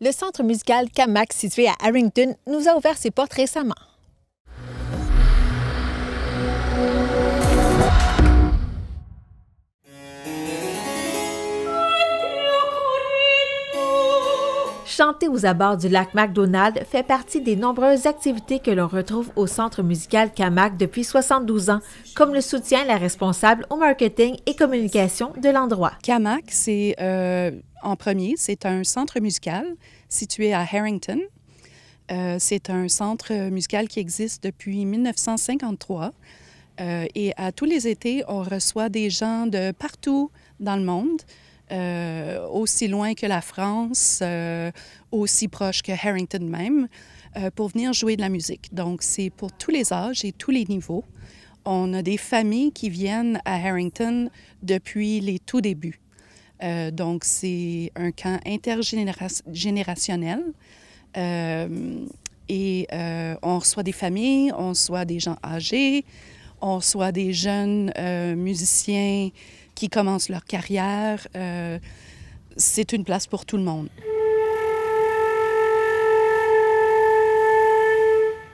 Le Centre musical Camac, situé à Harrington, nous a ouvert ses portes récemment. Chanter aux abords du lac McDonald fait partie des nombreuses activités que l'on retrouve au Centre musical Camac depuis 72 ans, comme le soutient la responsable au marketing et communication de l'endroit. Camac, c'est en premier, c'est un centre musical situé à Harrington. C'est un centre musical qui existe depuis 1953 et à tous les étés, on reçoit des gens de partout dans le monde. Aussi loin que la France, aussi proche que Harrington même, pour venir jouer de la musique. Donc, c'est pour tous les âges et tous les niveaux. On a des familles qui viennent à Harrington depuis les tout débuts. Donc, c'est un camp intergénérationnel. Et on reçoit des familles, on reçoit des gens âgés, on reçoit des jeunes musiciens qui commencent leur carrière. C'est une place pour tout le monde.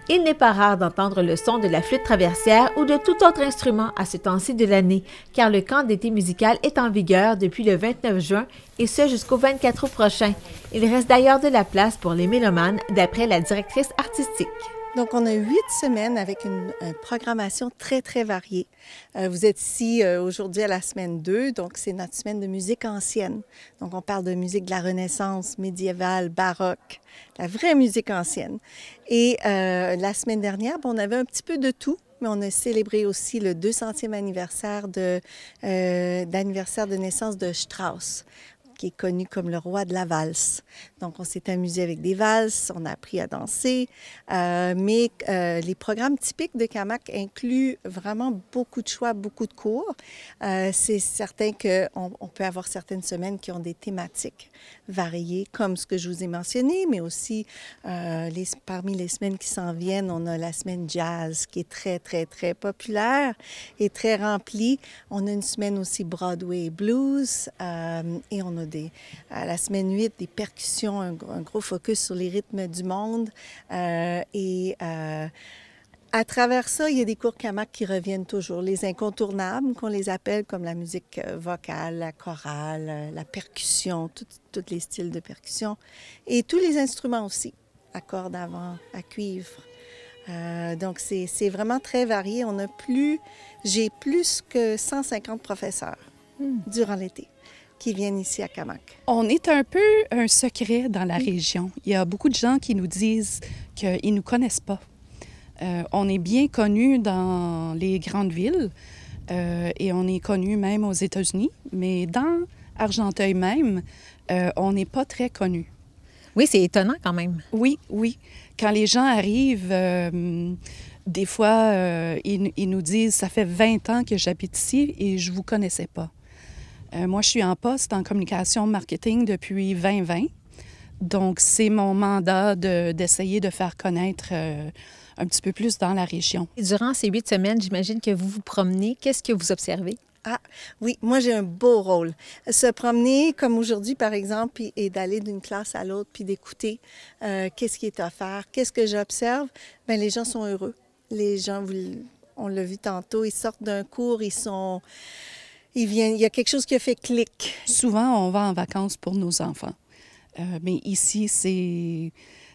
Il n'est pas rare d'entendre le son de la flûte traversière ou de tout autre instrument à ce temps-ci de l'année, car le camp d'été musical est en vigueur depuis le 29 juin et ce jusqu'au 24 août prochain. Il reste d'ailleurs de la place pour les mélomanes, d'après la directrice artistique. Donc, on a 8 semaines avec une programmation très, très variée. Vous êtes ici aujourd'hui à la semaine 2, donc c'est notre semaine de musique ancienne. Donc, on parle de musique de la Renaissance, médiévale, baroque, la vraie musique ancienne. Et la semaine dernière, on avait un petit peu de tout, mais on a célébré aussi le 200e anniversaire d'anniversaire de naissance de Strauss, qui est connu comme le roi de la valse. Donc, on s'est amusé avec des valses, on a appris à danser, mais les programmes typiques de Camac incluent vraiment beaucoup de choix, beaucoup de cours. C'est certain qu'on peut avoir certaines semaines qui ont des thématiques variées, comme ce que je vous ai mentionné, mais aussi parmi les semaines qui s'en viennent, on a la semaine jazz, qui est très, très, très populaire et très remplie. On a une semaine aussi Broadway et blues, et on a à la semaine 8, des percussions, un gros focus sur les rythmes du monde. À travers ça, il y a des cours Camac qui reviennent toujours. Les incontournables, qu'on les appelle, comme la musique vocale, la chorale, la percussion, tous les styles de percussion. Et tous les instruments aussi, à cordes avant, à cuivre. Donc, c'est vraiment très varié. J'ai plus que 150 professeurs durant l'été qui viennent ici à Camac. On est un peu un secret dans la région. Il y a beaucoup de gens qui nous disent qu'ils ne nous connaissent pas. On est bien connus dans les grandes villes et on est connus même aux États-Unis, mais dans Argenteuil même, on n'est pas très connus. Oui, c'est étonnant quand même. Oui, oui. Quand les gens arrivent, des fois, ils nous disent « ça fait 20 ans que j'habite ici et je ne vous connaissais pas ». Moi, je suis en poste en communication marketing depuis 2020. Donc, c'est mon mandat d'essayer de faire connaître un petit peu plus dans la région. Et durant ces 8 semaines, j'imagine que vous vous promenez. Qu'est-ce que vous observez? Ah, oui, moi, j'ai un beau rôle. Se promener, comme aujourd'hui, par exemple, et d'aller d'une classe à l'autre, puis d'écouter qu'est-ce qui est offert, qu'est-ce que j'observe. Bien, les gens sont heureux. Les gens, on l'a vu tantôt, ils sortent d'un cours, il y a quelque chose qui a fait clic. Souvent, on va en vacances pour nos enfants. Mais ici,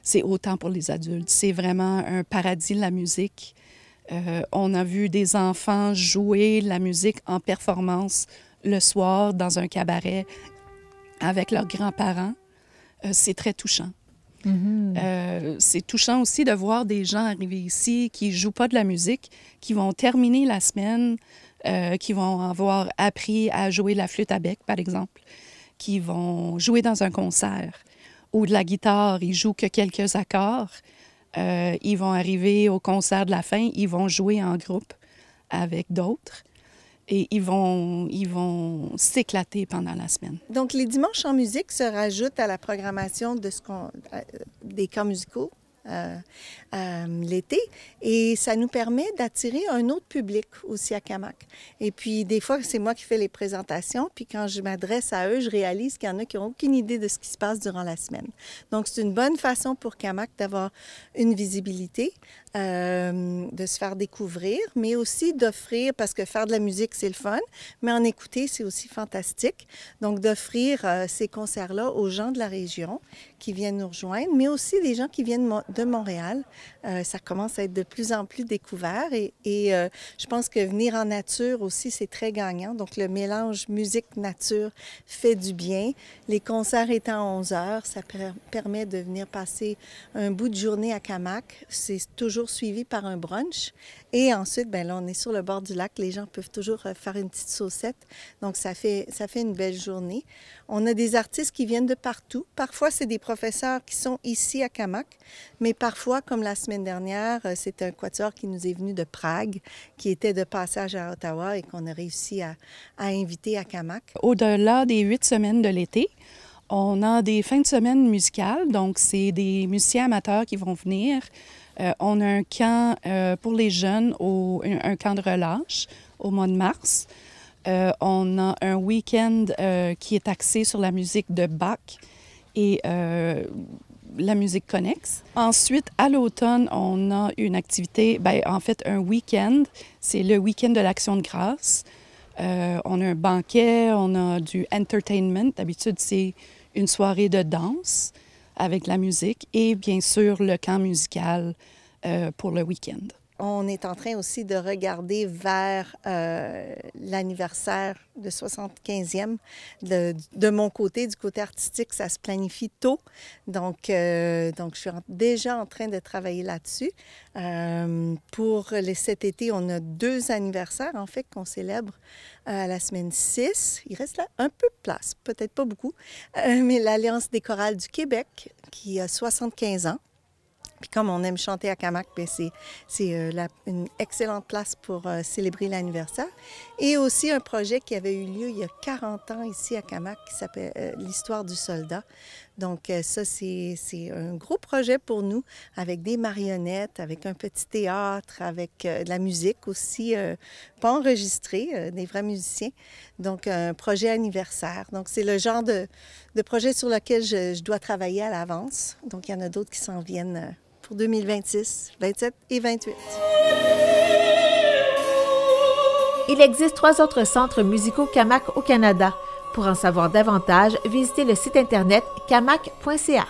c'est autant pour les adultes. C'est vraiment un paradis, la musique. On a vu des enfants jouer la musique en performance le soir dans un cabaret avec leurs grands-parents. C'est très touchant. C'est touchant aussi de voir des gens arriver ici qui ne jouent pas de la musique, qui vont terminer la semaine, qui vont avoir appris à jouer la flûte à bec, par exemple, qui vont jouer dans un concert ou de la guitare, ils jouent que quelques accords. Ils vont arriver au concert de la fin, ils vont jouer en groupe avec d'autres et ils vont s'éclater pendant la semaine. Donc, les dimanches en musique se rajoutent à la programmation des camps musicaux l'été. Et ça nous permet d'attirer un autre public aussi à Camac. Et puis, des fois, c'est moi qui fais les présentations. Puis quand je m'adresse à eux, je réalise qu'il y en a qui n'ont aucune idée de ce qui se passe durant la semaine. Donc, c'est une bonne façon pour Camac d'avoir une visibilité, de se faire découvrir, mais aussi d'offrir, parce que faire de la musique, c'est le fun, mais en écouter, c'est aussi fantastique. Donc, d'offrir ces concerts-là aux gens de la région qui viennent nous rejoindre, mais aussi des gens qui viennent de Montréal. Ça commence à être de plus en plus découvert et je pense que venir en nature aussi, c'est très gagnant. Donc, le mélange musique-nature fait du bien. Les concerts étant à 11 heures, ça permet de venir passer un bout de journée à Camac. C'est toujours suivi par un brunch. Et ensuite, bien là, on est sur le bord du lac. Les gens peuvent toujours faire une petite saucette. Donc, ça fait une belle journée. On a des artistes qui viennent de partout. Parfois, c'est des professeurs qui sont ici à Camac, mais parfois, comme la semaine dernière, c'est un quatuor qui nous est venu de Prague, qui était de passage à Ottawa et qu'on a réussi à inviter à Camac. Au-delà des 8 semaines de l'été, on a des fins de semaine musicales. Donc, c'est des musiciens amateurs qui vont venir. On a un camp pour les jeunes, un camp de relâche au mois de mars. On a un week-end qui est axé sur la musique de Bach et la musique connexe. Ensuite, à l'automne, on a une activité, en fait, un week-end. C'est le week-end de l'Action de grâce. On a un banquet, on a du entertainment. D'habitude, c'est une soirée de danse avec la musique et bien sûr le camp musical pour le week-end. On est en train aussi de regarder vers l'anniversaire de 75e. De mon côté, du côté artistique, ça se planifie tôt. Donc je suis déjà en train de travailler là-dessus. Pour cet été, on a 2 anniversaires, en fait, qu'on célèbre à la semaine 6. Il reste là un peu de place, peut-être pas beaucoup, mais l'Alliance des chorales du Québec, qui a 75 ans. Puis comme on aime chanter à Camac, c'est une excellente place pour célébrer l'anniversaire. Et aussi un projet qui avait eu lieu il y a 40 ans ici à Camac qui s'appelle l'Histoire du soldat. Donc ça, c'est un gros projet pour nous avec des marionnettes, avec un petit théâtre, avec de la musique aussi, pas enregistrée, des vrais musiciens. Donc un projet anniversaire. Donc c'est le genre de projet sur lequel je dois travailler à l'avance. Donc il y en a d'autres qui s'en viennent pour 2026, 27 et 28. Il existe 3 autres centres musicaux Camac au Canada. Pour en savoir davantage, visitez le site internet camac.ca.